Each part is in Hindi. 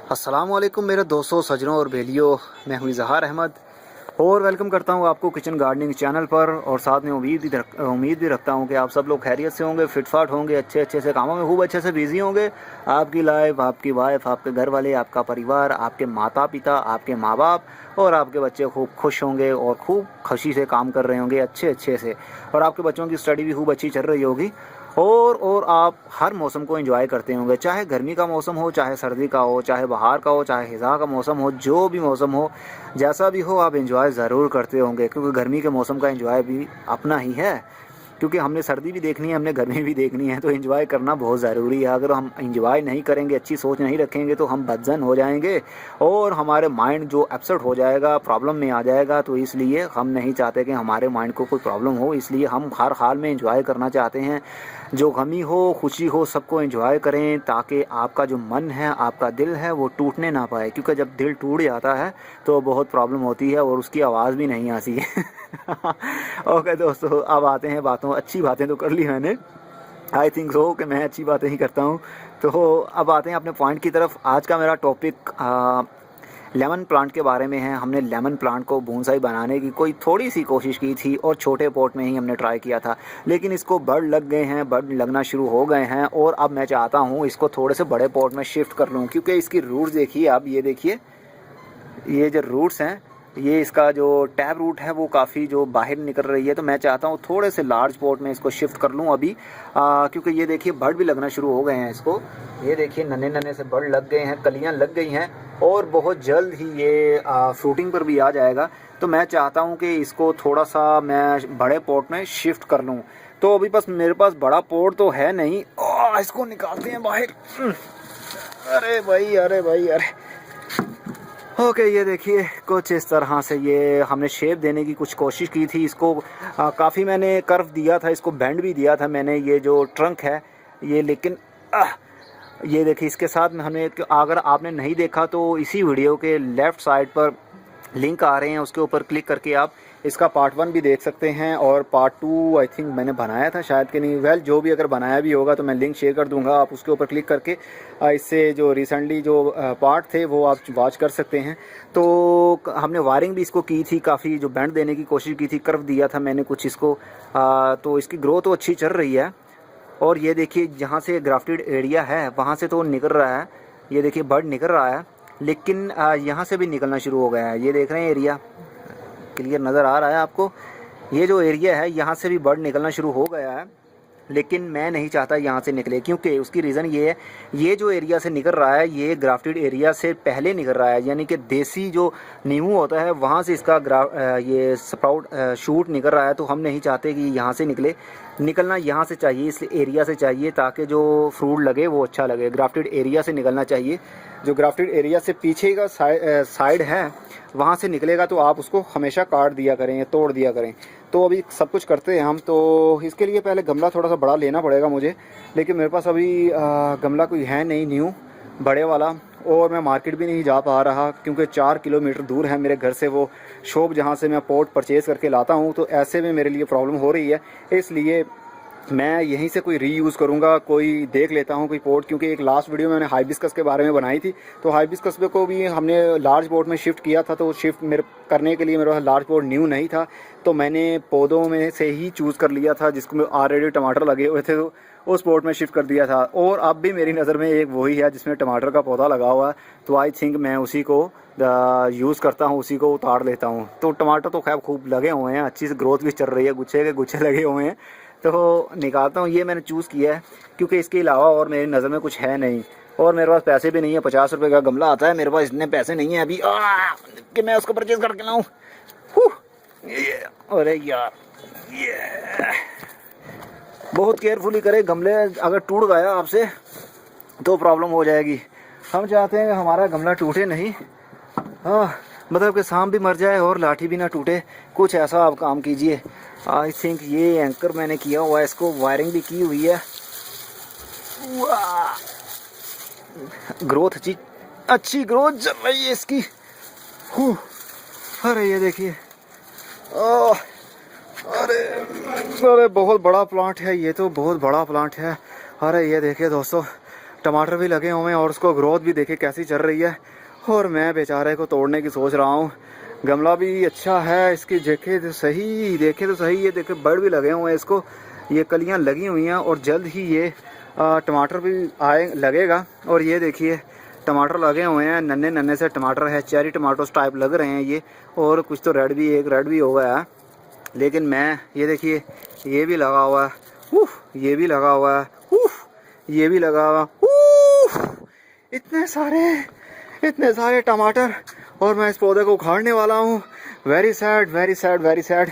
अस्सलाम वालेकुम मेरे दोस्तों, सजनों और बेलियों। मैं हूं इजहार अहमद और वेलकम करता हूं आपको किचन गार्डनिंग चैनल पर। और साथ में उम्मीद भी रखता हूं कि आप सब लोग खैरियत से होंगे, फिटफाट होंगे, अच्छे से कामों में खूब अच्छे से बिजी होंगे। आपकी लाइफ, आपकी वाइफ, आपके घर वाले, आपका परिवार, आपके माता पिता, आपके माँ बाप और आपके बच्चे खूब खुश होंगे और खूब खुशी से काम कर रहे होंगे अच्छे से। और आपके बच्चों की स्टडी भी खूब अच्छी चल रही होगी। और आप हर मौसम को एंजॉय करते होंगे, चाहे गर्मी का मौसम हो, चाहे सर्दी का हो, चाहे बाहर का हो, चाहे हिज़ा का मौसम हो, जो भी मौसम हो, जैसा भी हो, आप एंजॉय ज़रूर करते होंगे। क्योंकि गर्मी के मौसम का एंजॉय भी अपना ही है। क्योंकि हमने सर्दी भी देखनी है, हमने गर्मी भी देखनी है, तो एंजॉय करना बहुत ज़रूरी है। अगर हम एंजॉय नहीं करेंगे, अच्छी सोच नहीं रखेंगे, तो हम बदजन हो जाएंगे और हमारे माइंड जो अपसेट हो जाएगा, प्रॉब्लम में आ जाएगा। तो इसलिए हम नहीं चाहते कि हमारे माइंड को कोई प्रॉब्लम हो। इसलिए हम हर हाल में एंजॉय करना चाहते हैं। जो गमी हो, खुशी हो, सबको एंजॉय करें, ताकि आपका जो मन है, आपका दिल है, वो टूटने ना पाए। क्योंकि जब दिल टूट जाता है तो बहुत प्रॉब्लम होती है और उसकी आवाज़ भी नहीं आती है। ओके दोस्तों, अब आते हैं बातों। अच्छी बातें तो कर ली मैंने, आई थिंक सो कि मैं अच्छी बातें ही करता हूँ। तो अब आते हैं अपने पॉइंट की तरफ। आज का मेरा टॉपिक लेमन प्लांट के बारे में है। हमने लेमन प्लांट को बोनसाई बनाने की कोई थोड़ी सी कोशिश की थी और छोटे पॉट में ही हमने ट्राई किया था, लेकिन इसको बड़ लग गए हैं, बड़ लगना शुरू हो गए हैं। और अब मैं चाहता हूँ इसको थोड़े से बड़े पॉट में शिफ्ट कर लूँ। क्योंकि इसकी रूट्स देखिए आप, ये देखिए, ये जो रूट्स हैं, ये इसका जो टैब रूट है वो काफ़ी जो बाहर निकल रही है। तो मैं चाहता हूँ थोड़े से लार्ज पॉट में इसको शिफ्ट कर लूँ अभी। क्योंकि ये देखिए बड़ भी लगना शुरू हो गए हैं इसको। ये देखिए नन्हे नन्हे से बड़ लग गए हैं, कलियाँ लग गई हैं और बहुत जल्द ही ये फ्रूटिंग पर भी आ जाएगा। तो मैं चाहता हूँ कि इसको थोड़ा सा मैं बड़े पॉट में शिफ्ट कर लूँ। तो अभी बस मेरे पास बड़ा पॉट तो है नहीं। इसको निकालते हैं बाहर। अरे भाई, अरे भाई, अरे। ओके, ये देखिए कुछ इस तरह से ये हमने शेप देने की कुछ कोशिश की थी इसको। काफ़ी मैंने कर्व दिया था, इसको बेंड भी दिया था मैंने, ये जो ट्रंक है ये। लेकिन ये देखिए इसके साथ में हमने, अगर आपने नहीं देखा तो इसी वीडियो के लेफ़्ट साइड पर लिंक आ रहे हैं, उसके ऊपर क्लिक करके आप इसका पार्ट 1 भी देख सकते हैं। और पार्ट 2 आई थिंक मैंने बनाया था शायद कि नहीं। वेल, जो भी अगर बनाया भी होगा तो मैं लिंक शेयर कर दूंगा, आप उसके ऊपर क्लिक करके इससे जो रिसेंटली जो पार्ट थे वो आप वॉच कर सकते हैं। तो हमने वायरिंग भी इसको की थी, काफ़ी जो बैंड देने की कोशिश की थी, कर्व दिया था मैंने कुछ इसको। तो इसकी ग्रोथ तो अच्छी चल रही है। और ये देखिए जहाँ से ग्राफ्टेड एरिया है वहाँ से तो निकल रहा है, ये देखिए बर्ड निकल रहा है। लेकिन यहाँ से भी निकलना शुरू हो गया है। ये देख रहे हैं एरिया, क्लियर नज़र आ रहा है आपको? ये जो एरिया है यहाँ से भी बर्ड निकलना शुरू हो गया है। लेकिन मैं नहीं चाहता यहाँ से निकले, क्योंकि उसकी रीज़न ये है, ये जो एरिया से निकल रहा है ये ग्राफ्टेड एरिया से पहले निकल रहा है। यानी कि देसी जो नींबू होता है वहाँ से इसका ये स्प्राउट शूट निकल रहा है। तो हम नहीं चाहते कि यहाँ से निकले, निकलना यहाँ से चाहिए, इस एरिया से चाहिए, ताकि जो फ्रूट लगे वो अच्छा लगे। ग्राफ्टेड एरिया से निकलना चाहिए। जो ग्राफ्टेड एरिया से पीछे का साइड है वहाँ से निकलेगा तो आप उसको हमेशा काट दिया करें, तोड़ दिया करें। तो अभी सब कुछ करते हैं हम। तो इसके लिए पहले गमला थोड़ा सा बड़ा लेना पड़ेगा मुझे, लेकिन मेरे पास अभी गमला कोई है नहीं न्यू बड़े वाला। और मैं मार्केट भी नहीं जा पा रहा क्योंकि 4 किलोमीटर दूर है मेरे घर से वो शॉप जहाँ से मैं पॉट परचेज़ करके लाता हूँ। तो ऐसे में मेरे लिए प्रॉब्लम हो रही है, इसलिए मैं यहीं से कोई रीयूज़ करूँगा, कोई देख लेता हूँ कोई पॉट। क्योंकि एक लास्ट वीडियो मैंने हाइबिस्कस के बारे में बनाई थी, तो हाइबिस्कस को भी हमने लार्ज पॉट में शिफ्ट किया था। तो शिफ्ट मेरे करने के लिए मेरे पास लार्ज पॉट न्यू नहीं था, तो मैंने पौधों में से ही चूज़ कर लिया था जिसको में ऑलरेडी टमाटर लगे हुए थे, तो उस पॉट में शिफ्ट कर दिया था। और अब भी मेरी नज़र में एक वही है जिसमें टमाटर का पौधा लगा हुआ है। तो आई थिंक मैं उसी को यूज़ करता हूँ, उसी को उतार लेता हूँ। तो टमाटर तो खैर खूब लगे हुए हैं, अच्छी से ग्रोथ भी चल रही है, गुच्छे के गुच्छे लगे हुए हैं। तो निकालता हूँ। ये मैंने चूज़ किया है क्योंकि इसके अलावा और मेरी नज़र में कुछ है नहीं। और मेरे पास पैसे भी नहीं है, 50 रुपये का गमला आता है, मेरे पास इतने पैसे नहीं हैं अभी कि मैं उसको परचेज़ करके लाऊँ। अरे यार, ये बहुत केयरफुली करे, गमले अगर टूट गया आपसे तो प्रॉब्लम हो जाएगी। हम चाहते हैं कि हमारा गमला टूटे नहीं, मतलब कि सांप भी मर जाए और लाठी भी ना टूटे, कुछ ऐसा आप काम कीजिए। आई थिंक ये एंकर मैंने किया हुआ है, इसको वायरिंग भी की हुई है। ग्रोथ अच्छी ग्रोथ चल रही है इसकी। अरे ये देखिए, अरे अरे बहुत बड़ा प्लांट है ये, तो बहुत बड़ा प्लांट है। अरे ये देखिए दोस्तों, टमाटर भी लगे हुए हैं और उसको ग्रोथ भी देखे कैसी चल रही है। और मैं बेचारे को तोड़ने की सोच रहा हूँ। गमला भी अच्छा है, इसकी देखे तो सही ये देखे बर्ड भी लगे हुए हैं इसको, ये कलियाँ लगी हुई हैं और जल्द ही ये टमाटर भी लगेगा। और ये देखिए टमाटर लगे हुए हैं, नन्हे नन्हे से टमाटर है, चेरी टमाटोस टाइप लग रहे हैं ये। और कुछ तो रेड भी हो गया है। लेकिन मैं ये देखिए ये भी लगा हुआ है, ये भी लगा हुआ है, ये भी लगा हुआ, इतने सारे टमाटर और मैं इस पौधे को उखाड़ने वाला हूँ। Very sad.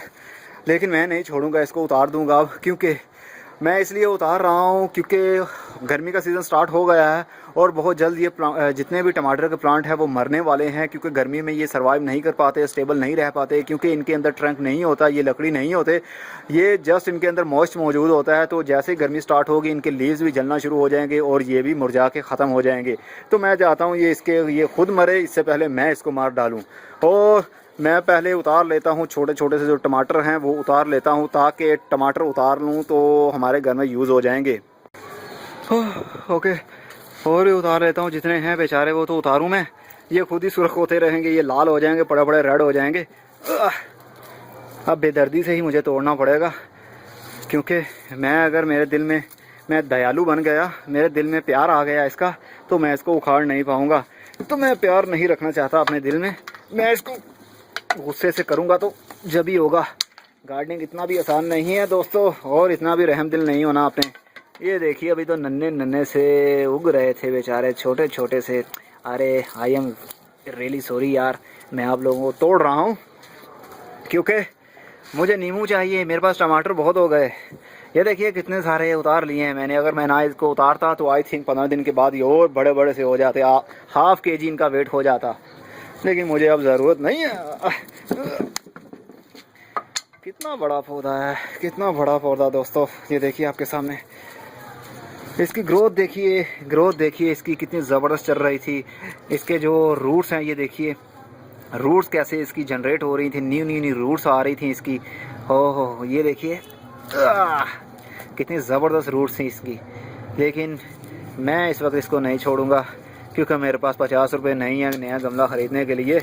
लेकिन मैं नहीं छोड़ूंगा, इसको उतार दूंगा अब, क्योंकि मैं इसलिए उतार रहा हूँ क्योंकि गर्मी का सीज़न स्टार्ट हो गया है और बहुत जल्द ये जितने भी टमाटर के प्लांट हैं वो मरने वाले हैं, क्योंकि गर्मी में ये सर्वाइव नहीं कर पाते, स्टेबल नहीं रह पाते, क्योंकि इनके अंदर ट्रंक नहीं होता, ये लकड़ी नहीं होते, ये जस्ट इनके अंदर मॉइस्ट मौजूद होता है। तो जैसे ही गर्मी स्टार्ट होगी इनके लीव्स भी जलना शुरू हो जाएंगे और ये भी मुरझा के ख़त्म हो जाएंगे। तो मैं चाहता हूँ ये खुद मरे इससे पहले मैं इसको मार डालूँ। और मैं पहले उतार लेता हूँ छोटे छोटे से जो टमाटर हैं वो उतार लेता हूँ, ताकि टमाटर उतार लूँ तो हमारे घर में यूज़ हो जाएंगे। ओके, और भी उतार लेता हूँ जितने हैं बेचारे, वो तो उतारूँ मैं, ये खुद ही सुर्ख होते रहेंगे, ये लाल हो जाएंगे, बड़े बड़े रेड हो जाएंगे। अब बेदर्दी से ही मुझे तोड़ना पड़ेगा, क्योंकि मेरे दिल में मैं दयालु बन गया, मेरे दिल में प्यार आ गया इसका, तो मैं इसको उखाड़ नहीं पाऊँगा। तो मैं प्यार नहीं रखना चाहता अपने दिल में, मैं इसको गुस्से से करूँगा तो जब ही होगा। गार्डनिंग इतना भी आसान नहीं है दोस्तों, और इतना भी रहम दिल नहीं होना आपने। ये देखिए अभी तो नन्हे से उग रहे थे बेचारे, छोटे छोटे से। अरे आई एम रियली सॉरी यार, मैं आप लोगों को तोड़ रहा हूँ क्योंकि मुझे नींबू चाहिए, मेरे पास टमाटर बहुत हो गए। ये देखिए कितने सारे उतार लिए हैं मैंने। अगर मैं ना इसको उतारता तो आई थिंक 15 दिन के बाद ये और बड़े बड़े से हो जाते, हाफ kg इनका वेट हो जाता। लेकिन मुझे अब ज़रूरत नहीं है। कितना बड़ा पौधा है, कितना बड़ा पौधा दोस्तों, ये देखिए आपके सामने। इसकी ग्रोथ देखिए इसकी कितनी ज़बरदस्त चल रही थी। इसके जो रूट्स हैं ये देखिए, रूट्स कैसे इसकी जनरेट हो रही थी, न्यू रूट्स आ रही थी इसकी। हो ये देखिए कितनी ज़बरदस्त रूट्स थी इसकी। लेकिन मैं इस वक्त इसको नहीं छोड़ूंगा, क्योंकि मेरे पास 50 रुपये नहीं है नया गमला ख़रीदने के लिए।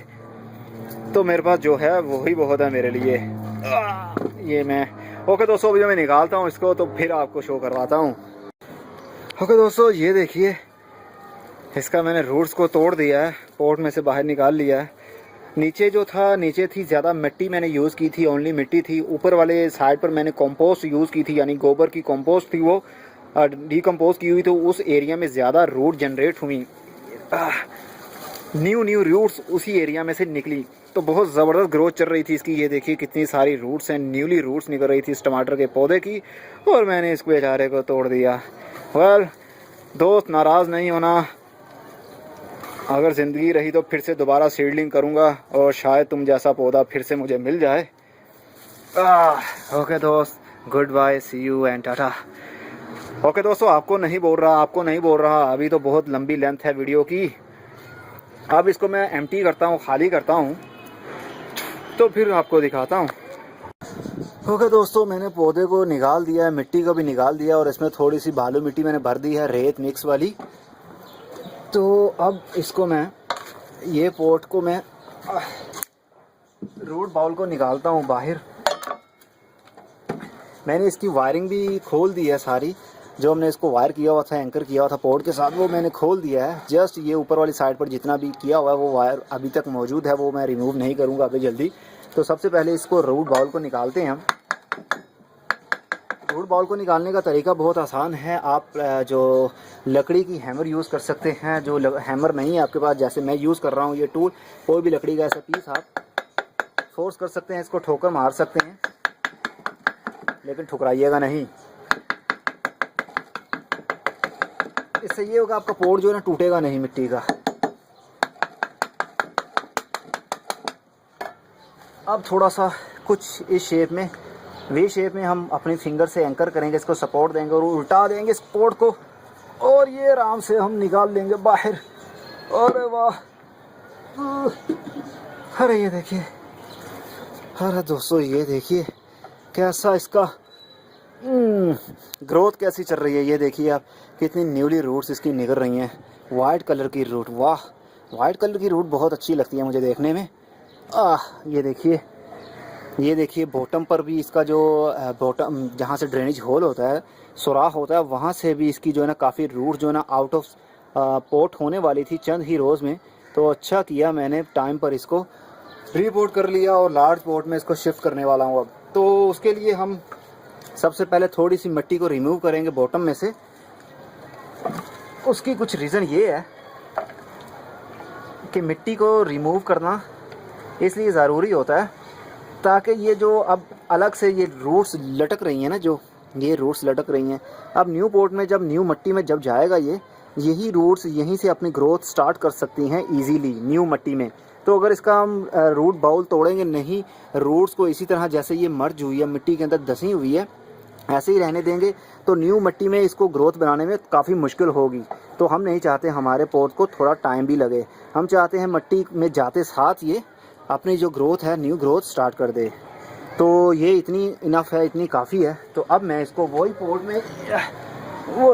तो मेरे पास जो है वही बहुत है मेरे लिए। ये मैं ओके दोस्तों, अभी मैं निकालता हूँ इसको तो फिर आपको शो करवाता हूँ। ओके दोस्तों, ये देखिए इसका मैंने रूट्स को तोड़ दिया है, पोर्ट में से बाहर निकाल लिया है। नीचे थी ज़्यादा मिट्टी मैंने यूज़ की थी, ओनली मिट्टी थी। ऊपर वाले साइड पर मैंने कंपोस्ट यूज़ की थी, यानी गोबर की कंपोस्ट थी, वो डिकम्पोज की हुई। तो उस एरिया में ज़्यादा रूट जनरेट हुई, न्यू रूट्स उसी एरिया में से निकली, तो बहुत ज़बरदस्त ग्रोथ चल रही थी इसकी। ये देखिए कितनी सारी रूट्स हैं, न्यूली रूट्स निकल रही थी इस टमाटर के पौधे की, और मैंने इस बेचारे को तोड़ दिया। वेल दोस्त, नाराज़ नहीं होना, अगर ज़िंदगी रही तो फिर से दोबारा सीडलिंग करूँगा और शायद तुम जैसा पौधा फिर से मुझे मिल जाए। ओके दोस्त, goodbye, see you and tata. Okay दोस्तों, आपको नहीं बोल रहा, अभी तो बहुत लंबी लेंथ है वीडियो की। अब इसको मैं एम्प्टी करता हूँ, खाली करता हूँ, तो फिर आपको दिखाता हूँ। ओके दोस्तों, मैंने पौधे को निकाल दिया है, मिट्टी को भी निकाल दिया, और इसमें थोड़ी सी बालू मिट्टी मैंने भर दी है, रेत मिक्स वाली। तो अब इसको मैं, ये पोट को मैं रूट बाउल को निकालता हूँ बाहर। मैंने इसकी वायरिंग भी खोल दी है सारी, जो हमने इसको वायर किया हुआ था, एंकर किया हुआ था पोर्ट के साथ, वो मैंने खोल दिया है। जस्ट ये ऊपर वाली साइड पर जितना भी किया हुआ है वो वायर अभी तक मौजूद है, वो मैं रिमूव नहीं करूँगा अभी जल्दी। तो सबसे पहले इसको रूट बाउल को निकालते हैं हम। रूट बाउल को निकालने का तरीका बहुत आसान है। आप जो लकड़ी की हैमर यूज़ कर सकते हैं, जो हैमर नहीं है आपके पास, जैसे मैं यूज़ कर रहा हूँ ये टूल, कोई भी लकड़ी का ऐसा पीस आप फोर्स कर सकते हैं, इसको ठोकर मार सकते हैं, लेकिन ठुकराइएगा नहीं। इससे ये होगा आपका पोर्ट जो है ना टूटेगा नहीं मिट्टी का। अब थोड़ा सा कुछ इस शेप में, वी शेप में हम अपनी फिंगर से एंकर करेंगे, इसको सपोर्ट देंगे और उल्टा देंगे इस पोर्ट को, और ये आराम से हम निकाल लेंगे बाहर। अरे वाह, अरे ये देखिए, अरे दोस्तों ये देखिए कैसा इसका ग्रोथ कैसी चल रही है ये देखिए आप, कितनी न्यूली रूट्स इसकी निकल रही हैं। वाइट कलर की रूट, वाह, वाइट कलर की रूट बहुत अच्छी लगती है मुझे देखने में। ये देखिए बॉटम पर भी इसका जो बॉटम जहाँ से ड्रेनेज होल होता है, सुराख होता है, वहाँ से भी इसकी जो है ना काफ़ी रूट जो है ना आउट ऑफ पोर्ट होने वाली थी चंद ही रोज़ में। तो अच्छा किया मैंने टाइम पर इसको रीपोर्ट कर लिया और लार्ज पोर्ट में इसको शिफ्ट करने वाला हूँ अब। तो उसके लिए हम सबसे पहले थोड़ी सी मिट्टी को रिमूव करेंगे बॉटम में से। उसकी कुछ रीज़न ये है कि मिट्टी को रिमूव करना इसलिए ज़रूरी होता है ताकि ये जो अब अलग से ये रूट्स लटक रही हैं ना, जो ये रूट्स लटक रही हैं, अब न्यू पोर्ट में जब न्यू मिट्टी में जब जाएगा यही रूट्स यहीं से अपनी ग्रोथ स्टार्ट कर सकती हैं इजीली न्यू मिट्टी में। तो अगर इसका हम रूट बाउल तोड़ेंगे नहीं, रूट्स को इसी तरह जैसे ये मर्ज हुई है मिट्टी के अंदर धसी हुई है ऐसे ही रहने देंगे तो न्यू मिट्टी में इसको ग्रोथ बनाने में काफ़ी मुश्किल होगी। तो हम नहीं चाहते हमारे पौध को थोड़ा टाइम भी लगे, हम चाहते हैं मिट्टी में जाते साथ ये अपनी जो ग्रोथ है न्यू ग्रोथ स्टार्ट कर दे। तो ये इतनी इनफ है, इतनी काफ़ी है। तो अब मैं इसको वही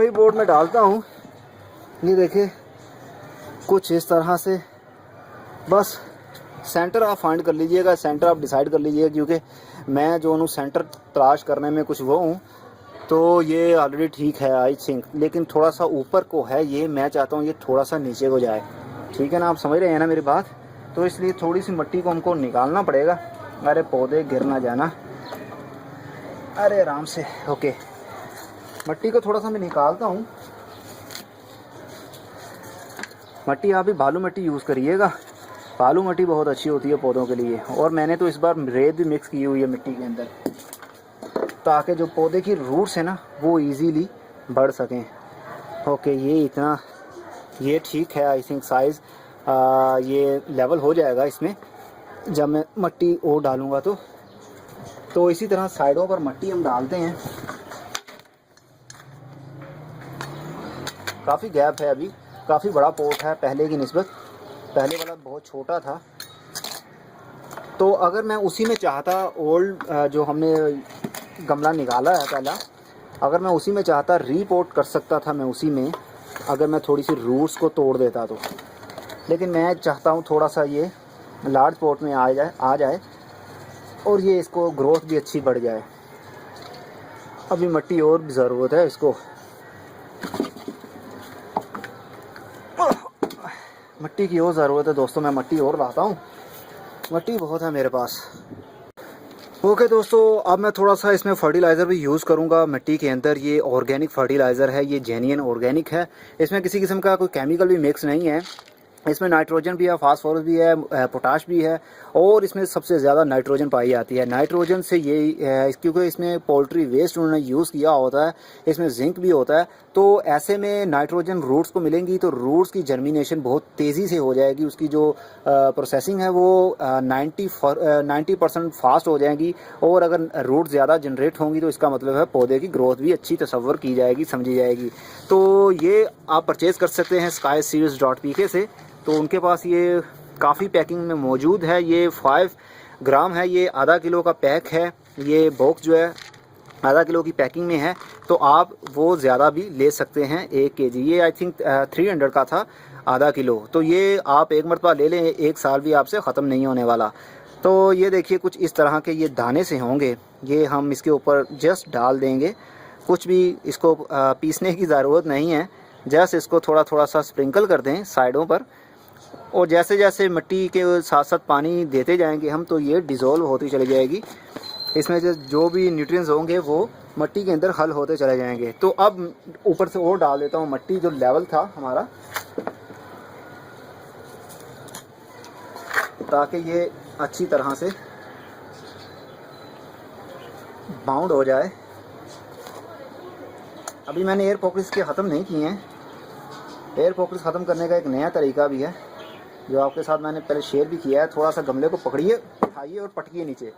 पोर्ट में डालता हूँ। ये देखिए कुछ इस तरह से, बस सेंटर आप फाइंड कर लीजिएगा, सेंटर आप डिसाइड कर लीजिएगा, क्योंकि मैं जो हूँ सेंटर तलाश करने में कुछ वो हूँ। तो ये ऑलरेडी ठीक है आई थिंक, लेकिन थोड़ा सा ऊपर को है ये, मैं चाहता हूँ ये थोड़ा सा नीचे को जाए। ठीक है ना, आप समझ रहे हैं ना मेरी बात। तो इसलिए थोड़ी सी मिट्टी को हमको निकालना पड़ेगा। अरे पौधे गिर ना जाना, अरे आराम से। ओके, मिट्टी को थोड़ा सा मैं निकालता हूँ। मिट्टी आप भी बालू मिट्टी यूज़ करिएगा, बालू मिट्टी बहुत अच्छी होती है पौधों के लिए। और मैंने तो इस बार रेत भी मिक्स की हुई है मिट्टी के अंदर, ताकि जो पौधे की रूट्स है ना वो इजीली बढ़ सकें। ओके, ये इतना ये ठीक है आई थिंक साइज़। ये लेवल हो जाएगा इसमें जब मैं मिट्टी और डालूँगा। तो इसी तरह साइडों पर मिट्टी हम डालते हैं। काफ़ी गैप है, अभी काफ़ी बड़ा पोर्ट है पहले की निस्बत, पहले वाला बहुत छोटा था। तो अगर मैं उसी में चाहता, ओल्ड जो हमने गमला निकाला है पहला, अगर मैं उसी में चाहता रीपोर्ट कर सकता था मैं उसी में, अगर मैं थोड़ी सी रूट्स को तोड़ देता तो। लेकिन मैं चाहता हूँ थोड़ा सा ये लार्ज पोर्ट में आ जाए और ये इसको ग्रोथ भी अच्छी बढ़ जाए। अभी मिट्टी और भी ज़रूरत है इसको, मिट्टी की और ज़रूरत है दोस्तों। मैं मिट्टी और लाता हूँ, मिट्टी बहुत है मेरे पास। ओके दोस्तों, अब मैं थोड़ा सा इसमें फर्टिलाइज़र भी यूज़ करूँगा मिट्टी के अंदर। ये ऑर्गेनिक फर्टिलाइज़र है, ये जेन्युइन ऑर्गेनिक है, इसमें किसी किस्म का कोई केमिकल भी मिक्स नहीं है। इसमें नाइट्रोजन भी है, फास्फोरस भी है, पोटाश भी है, और इसमें सबसे ज़्यादा नाइट्रोजन पाई जाती है। नाइट्रोजन से ये क्योंकि इसमें पोल्ट्री वेस्ट उन्होंने यूज़ किया होता है, इसमें जिंक भी होता है। तो ऐसे में नाइट्रोजन रूट्स को मिलेंगी तो रूट्स की जर्मिनेशन बहुत तेज़ी से हो जाएगी, उसकी जो प्रोसेसिंग है वो 90% फास्ट हो जाएगी। और अगर रूट ज़्यादा जनरेट होंगी तो इसका मतलब है पौधे की ग्रोथ भी अच्छी तस्वर की जाएगी, समझी जाएगी। तो ये आप परचेज़ कर सकते हैं skyseeds.pk से। तो उनके पास ये काफ़ी पैकिंग में मौजूद है। ये 5 ग्राम है, ये आधा किलो का पैक है। ये बॉक्स जो है आधा किलो की पैकिंग में है, तो आप वो ज़्यादा भी ले सकते हैं 1 kg। ये आई थिंक 300 का था आधा किलो। तो ये आप एक मरतबा ले लें, 1 साल भी आपसे ख़त्म नहीं होने वाला। तो ये देखिए कुछ इस तरह के ये दाने से होंगे, ये हम इसके ऊपर जस्ट डाल देंगे। कुछ भी इसको पीसने की ज़रूरत नहीं है, जस्ट इसको थोड़ा थोड़ा सा स्प्रिंकल कर दें साइडों पर। और जैसे जैसे मिट्टी के साथ साथ पानी देते जाएंगे हम, तो ये डिज़ोल्व होती चली जाएगी। इसमें जो भी न्यूट्रिएंट्स होंगे वो मिट्टी के अंदर हल होते चले जाएंगे। तो अब ऊपर से और डाल देता हूँ मिट्टी, जो लेवल था हमारा, ताकि ये अच्छी तरह से बाउंड हो जाए। अभी मैंने एयर पॉकेट्स के ख़त्म नहीं किए हैं। एयर पॉकेट्स ख़त्म करने का एक नया तरीका भी है जो आपके साथ मैंने पहले शेयर भी किया है। थोड़ा सा गमले को पकड़िए, उठाइए और पटकिए नीचे।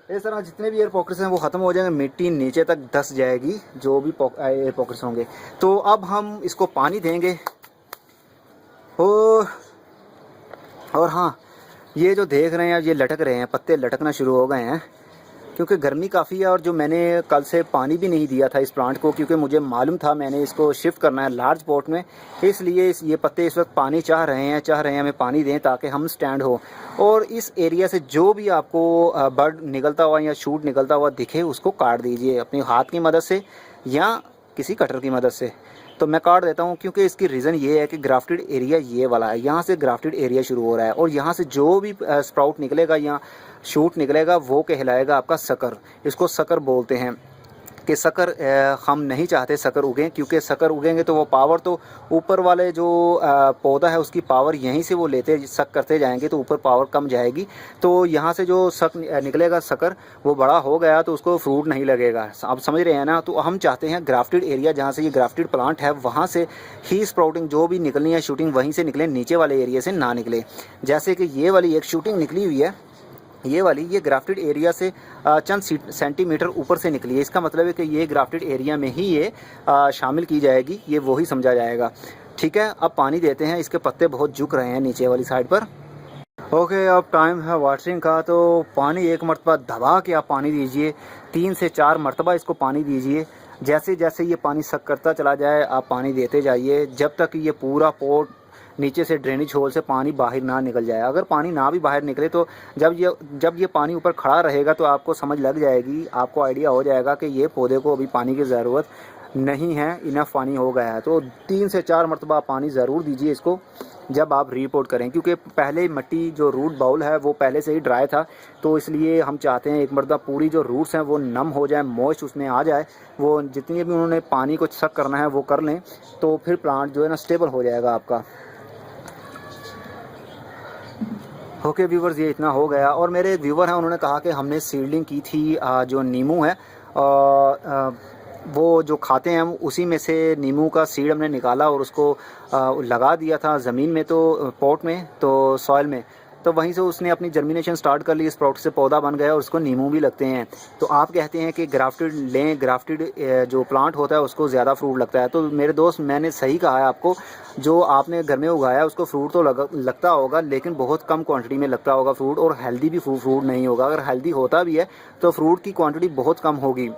इस तरह जितने भी एयर पॉकेट्स हैं वो ख़त्म हो जाएंगे, मिट्टी नीचे तक धंस जाएगी जो भी एयर पॉकेट्स होंगे। तो अब हम इसको पानी देंगे। और हाँ, ये जो देख रहे हैं ये लटक रहे हैं, पत्ते लटकना शुरू हो गए हैं क्योंकि गर्मी काफ़ी है। और जो मैंने कल से पानी भी नहीं दिया था इस प्लांट को, क्योंकि मुझे मालूम था मैंने इसको शिफ्ट करना है लार्ज पॉट में, इसलिए ये पत्ते इस वक्त पानी चाह रहे हैं हमें पानी दें ताकि हम स्टैंड हो। और इस एरिया से जो भी आपको बर्ड निकलता हुआ या शूट निकलता हुआ दिखे उसको काट दीजिए अपने हाथ की मदद से या किसी कटर की मदद से। तो मैं काट देता हूँ क्योंकि इसकी रीज़न ये है कि ग्राफ्टेड एरिया ये वाला है, यहाँ से ग्राफ्टेड एरिया शुरू हो रहा है और यहाँ से जो भी स्प्राउट निकलेगा या शूट निकलेगा वो कहलाएगा आपका सकर। इसको सकर बोलते हैं कि सकर हम नहीं चाहते सकर उगें, क्योंकि सकर उगेंगे तो वो पावर तो ऊपर वाले जो पौधा है उसकी पावर यहीं से वो लेते सक करते जाएंगे तो ऊपर पावर कम जाएगी। तो यहाँ से जो सक निकलेगा सकर वो बड़ा हो गया तो उसको फ्रूट नहीं लगेगा। आप समझ रहे हैं ना। तो हम चाहते हैं ग्राफ्टेड एरिया जहाँ से ये ग्राफ्टेड प्लांट है वहाँ से ही स्प्राउटिंग जो भी निकलनी है शूटिंग वहीं से निकले, नीचे वाले एरिया से ना निकले। जैसे कि ये वाली एक शूटिंग निकली हुई है, ये वाली ये ग्राफ्टेड एरिया से चंद सेंटीमीटर ऊपर से निकली है। इसका मतलब है कि ये ग्राफ्टेड एरिया में ही ये शामिल की जाएगी, ये वही समझा जाएगा। ठीक है, अब पानी देते हैं। इसके पत्ते बहुत झुक रहे हैं नीचे वाली साइड पर। ओके, अब टाइम है वाटरिंग का। तो पानी एक मरतबा दबा के आप पानी दीजिए, 3 से 4 मरतबा इसको पानी दीजिए। जैसे जैसे ये पानी सक करता चला जाए आप पानी देते जाइए जब तक ये पूरा पोट नीचे से ड्रेनेज होल से पानी बाहर ना निकल जाए। अगर पानी ना भी बाहर निकले तो जब ये पानी ऊपर खड़ा रहेगा तो आपको समझ लग जाएगी, आपको आइडिया हो जाएगा कि ये पौधे को अभी पानी की ज़रूरत नहीं है, इनफ पानी हो गया है। तो 3 से 4 मरतबा पानी ज़रूर दीजिए इसको जब आप रीपोर्ट करें, क्योंकि पहले मिट्टी जो रूट बाउल है वो पहले से ही ड्राई था। तो इसलिए हम चाहते हैं एक मरतबा पूरी जो रूट्स हैं वो नम हो जाए, मॉइस्ट उसमें आ जाए, वो जितनी भी उन्होंने पानी को सक करना है वो कर लें, तो फिर प्लांट जो है ना स्टेबल हो जाएगा आपका। ओके व्यूवर्स, ये इतना हो गया। और मेरे एक व्यूवर हैं उन्होंने कहा कि हमने सीडलिंग की थी जो नींबू है वो जो खाते हैं हम उसी में से नींबू का सीड हमने निकाला और उसको लगा दिया था ज़मीन में, तो पॉट में, तो सॉइल में, तो वहीं से उसने अपनी जर्मिनेशन स्टार्ट कर ली, स्प्राउट से पौधा बन गया और उसको नींबू भी लगते हैं। तो आप कहते हैं कि ग्राफ्टेड लें, ग्राफ्टेड जो प्लांट होता है उसको ज़्यादा फ्रूट लगता है। तो मेरे दोस्त मैंने सही कहा है आपको, जो आपने घर में उगाया उसको फ्रूट तो लगता होगा लेकिन बहुत कम क्वांटिटी में लगता होगा फ्रूट, और हेल्दी भी फ्रूट नहीं होगा। अगर हेल्दी होता भी है तो फ्रूट की क्वांटिटी बहुत कम होगी,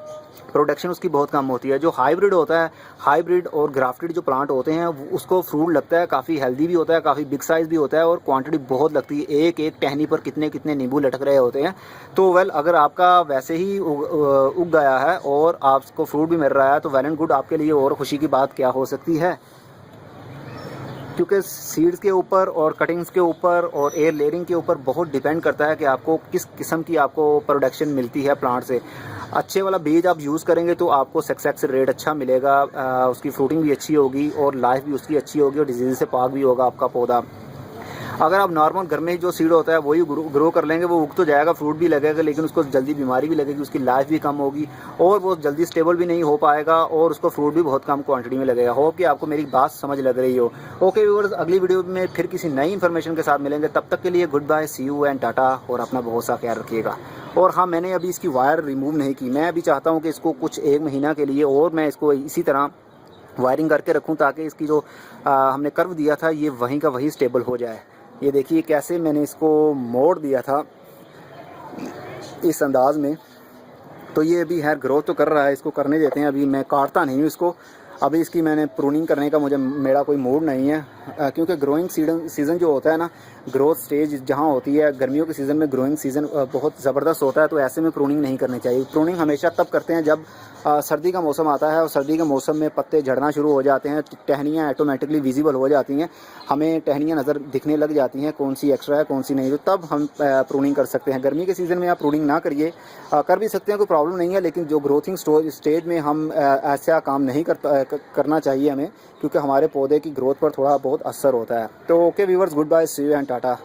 प्रोडक्शन उसकी बहुत कम होती है। जो हाइब्रिड होता है, हाइब्रिड और ग्राफ्टेड जो प्लांट होते हैं उसको फ्रूट लगता है, काफ़ी हेल्दी भी होता है, काफ़ी बिग साइज़ भी होता है और क्वांटिटी बहुत लगती है। एक एक टहनी पर कितने कितने नींबू लटक रहे होते हैं। तो अगर आपका वैसे ही उग गया है और आपको फ्रूट भी मिल रहा है तो वेल एंड गुड, आपके लिए और खुशी की बात क्या हो सकती है। क्योंकि सीड्स के ऊपर और कटिंग्स के ऊपर और एयर लेयरिंग के ऊपर बहुत डिपेंड करता है कि आपको किस किस्म की आपको प्रोडक्शन मिलती है प्लांट से। अच्छे वाला बीज आप यूज़ करेंगे तो आपको सक्सेस रेट अच्छा मिलेगा, उसकी फ्रूटिंग भी अच्छी होगी और लाइफ भी उसकी अच्छी होगी और डिजीज़ से पाक भी होगा आपका पौधा। अगर आप नॉर्मल घर में ही जो सीड होता है वही ग्रो कर लेंगे, वो उग तो जाएगा, फ्रूट भी लगेगा, लेकिन उसको जल्दी बीमारी भी लगेगी, उसकी लाइफ भी कम होगी और वो जल्दी स्टेबल भी नहीं हो पाएगा और उसको फ्रूट भी बहुत कम क्वांटिटी में लगेगा। होप कि आपको मेरी बात समझ लग रही हो। ओके व्यूअर्स, अगली वीडियो में फिर किसी नई इन्फॉर्मेशन के साथ मिलेंगे। तब तक के लिए goodbye, see you and tata, और अपना बहुत सा ख्याल रखिएगा। और हाँ, मैंने अभी इसकी वायर रिमूव नहीं की, मैं अभी चाहता हूँ कि इसको कुछ 1 महीना के लिए और मैं इसको इसी तरह वायरिंग करके रखूँ ताकि इसकी जो हमने कर्व दिया था ये वहीं का वही स्टेबल हो जाए। ये देखिए कैसे मैंने इसको मोड़ दिया था इस अंदाज में। तो ये अभी हेयर ग्रोथ तो कर रहा है, इसको करने देते हैं, अभी मैं काटता नहीं हूँ इसको। अभी इसकी मैंने प्रूनिंग करने का मेरा कोई मूड नहीं है, क्योंकि ग्रोइंग सीज़न जो होता है ना, ग्रोथ स्टेज जहाँ होती है, गर्मियों के सीज़न में ग्रोइंग सीज़न बहुत ज़बरदस्त होता है। तो ऐसे में प्रूनिंग नहीं करनी चाहिए। प्रूनिंग हमेशा तब करते हैं जब सर्दी का मौसम आता है और सर्दी के मौसम में पत्ते झड़ना शुरू हो जाते हैं, टहनियाँ ऑटोमेटिकली विजिबल हो जाती हैं, हमें टहनियाँ नज़र दिखने लग जाती हैं, कौन सी एक्स्ट्रा है कौन सी नहीं, तो तब हम प्रूनिंग कर सकते हैं। गर्मी के सीज़न में आप प्रूनिंग ना करिए, कर भी सकते हैं, कोई प्रॉब्लम नहीं है, लेकिन जो ग्रोथिंग स्टेज में हम ऐसा काम नहीं करना चाहिए हमें, क्योंकि हमारे पौधे की ग्रोथ पर थोड़ा बहुत असर होता है। तो okay viewers, goodbye, see you and Tata.